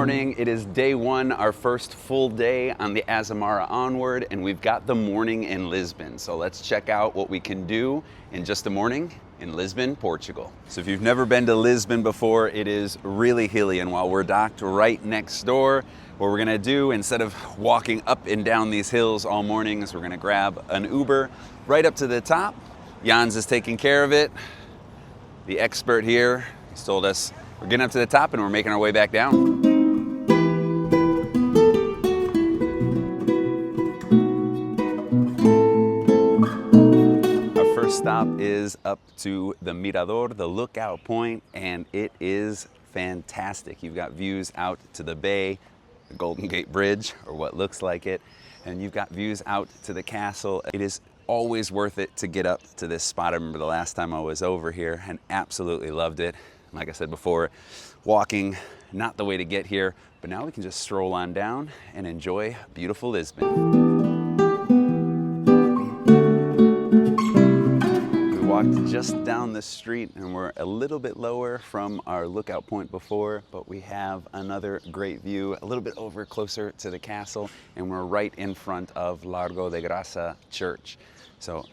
morning. It is day one, our first full day on the Azamara onward, and we've got the morning in Lisbon. So let's check out what we can do in just a morning in Lisbon, Portugal. So if you've never been to Lisbon before, it is really hilly, and while we're docked right next door, what we're gonna do, instead of walking up and down these hills all morning, is we're gonna grab an Uber right up to the top. Jans is taking care of it. The expert here, he's told us we're getting up to the top and we're making our way back down. Our first stop is up to the Mirador, the lookout point, and it is fantastic. You've got views out to the bay, the Golden Gate Bridge, or what looks like it, and you've got views out to the castle. It is always worth it to get up to this spot. I remember the last time I was over here and absolutely loved it. Like I said before, walking, not the way to get here, but now we can just stroll on down and enjoy beautiful Lisbon. We walked just down the street and we're a little bit lower from our lookout point before, but we have another great view a little bit over closer to the castle, and we're right in front of Largo de Graça Church. So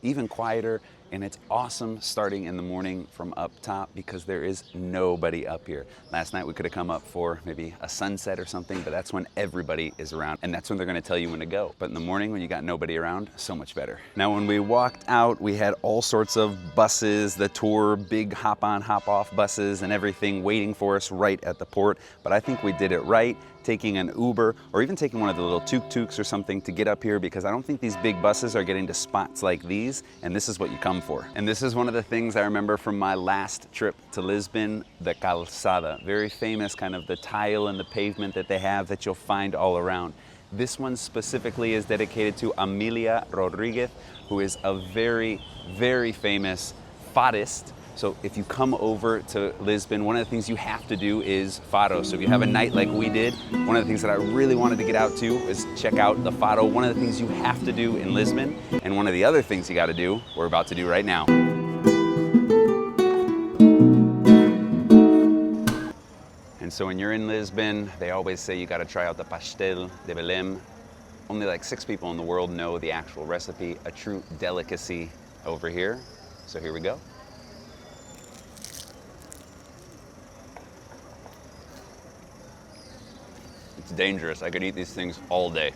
even quieter, and it's awesome starting in the morning from up top because there is nobody up here. Last night we could have come up for maybe a sunset or something, but that's when everybody is around, and that's when they're gonna tell you when to go. But in the morning when you got nobody around, so much better. Now when we walked out, we had all sorts of buses, the tour, big hop on, hop off buses and everything waiting for us right at the port. But I think we did it right, taking an Uber or even taking one of the little tuk-tuks or something to get up here, because I don't think these big buses are getting to spots like these, and this is what you come for. And this is one of the things I remember from my last trip to Lisbon, the calçada. Very famous, kind of the tile and the pavement that they have that you'll find all around. This one specifically is dedicated to Amelia Rodriguez, who is a very, very famous fadist. So if you come over to Lisbon, one of the things you have to do is fado. So if you have a night like we did, one of the things that I really wanted to get out to is check out the fado. One of the things you have to do in Lisbon, and one of the other things you got to do, we're about to do right now. And so when you're in Lisbon, they always say you got to try out the pastel de Belém. Only like 6 people in the world know the actual recipe, a true delicacy over here. So here we go. It's dangerous. I could eat these things all day.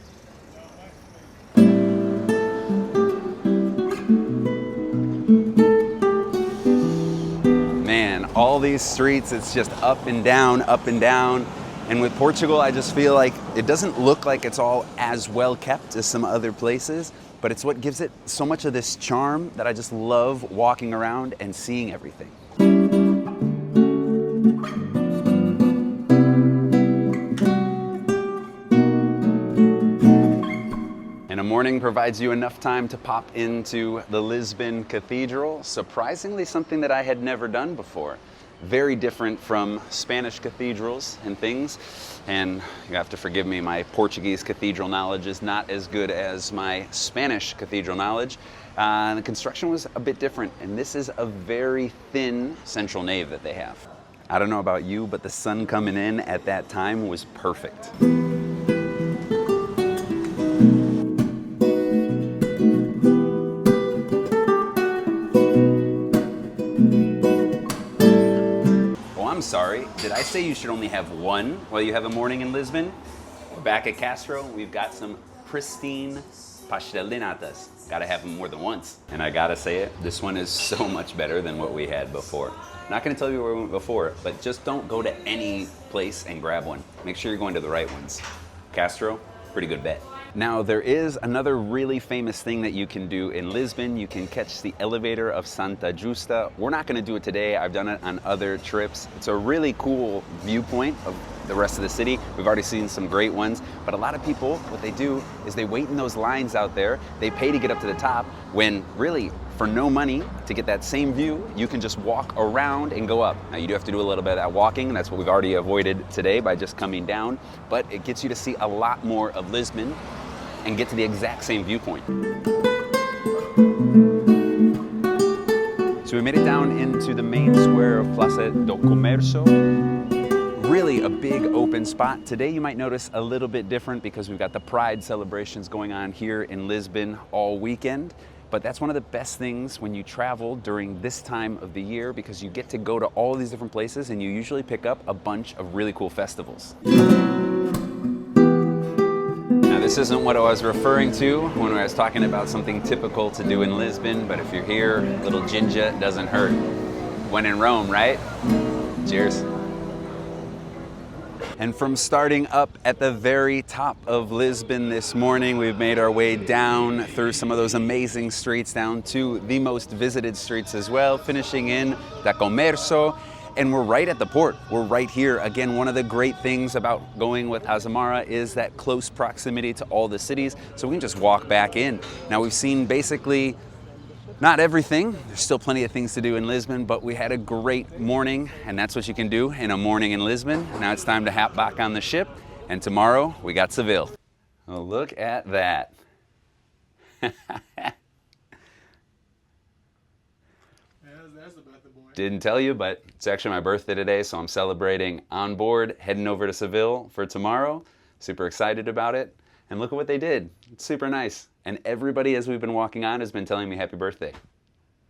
Man, all these streets, it's just up and down, up and down. And with Portugal, I just feel like it doesn't look like it's all as well kept as some other places, but it's what gives it so much of this charm that I just love walking around and seeing everything. Morning provides you enough time to pop into the Lisbon Cathedral. Surprisingly, something that I had never done before. Very different from Spanish cathedrals and things. And you have to forgive me, my Portuguese cathedral knowledge is not as good as my Spanish cathedral knowledge. The construction was a bit different, and this is a very thin central nave that they have. I don't know about you, but the sun coming in at that time was perfect. Sorry, did I say you should only have one while you have a morning in Lisbon? Back at Castro, we've got some pristine pastel de natas. Gotta have them more than once. And I gotta say it, this one is so much better than what we had before. Not gonna tell you where we went before, but just don't go to any place and grab one. Make sure you're going to the right ones. Castro, pretty good bet. Now, there is another really famous thing that you can do in Lisbon. You can catch the elevator of Santa Justa. We're not gonna do it today. I've done it on other trips. It's a really cool viewpoint of the rest of the city. We've already seen some great ones, but a lot of people, what they do is they wait in those lines out there. They pay to get up to the top when really, for no money, to get that same view, you can just walk around and go up. Now you do have to do a little bit of that walking, and that's what we've already avoided today by just coming down, but it gets you to see a lot more of Lisbon and get to the exact same viewpoint. So we made it down into the main square of Plaza do Comércio. really a big open spot. Today you might notice a little bit different because we've got the Pride celebrations going on here in Lisbon all weekend. But that's one of the best things when you travel during this time of the year, because you get to go to all these different places and you usually pick up a bunch of really cool festivals. Now this isn't what I was referring to when I was talking about something typical to do in Lisbon, but if you're here, a little ginger doesn't hurt. When in Rome, right? Cheers. And from starting up at the very top of Lisbon this morning, we've made our way down through some of those amazing streets down to the most visited streets as well, finishing in Da Comércio. And we're right at the port. We're right here. Again, one of the great things about going with Azamara is that close proximity to all the cities, so we can just walk back in. Now we've seen basically not everything. There's still plenty of things to do in Lisbon, but we had a great morning, and that's what you can do in a morning in Lisbon. Now it's time to hop back on the ship, and tomorrow we got Seville. Well, look at that. That's the birthday boy. Didn't tell you, but it's actually my birthday today, so I'm celebrating on board, heading over to Seville for tomorrow. Super excited about it. And look at what they did. It's super nice. And everybody, as we've been walking on, has been telling me happy birthday.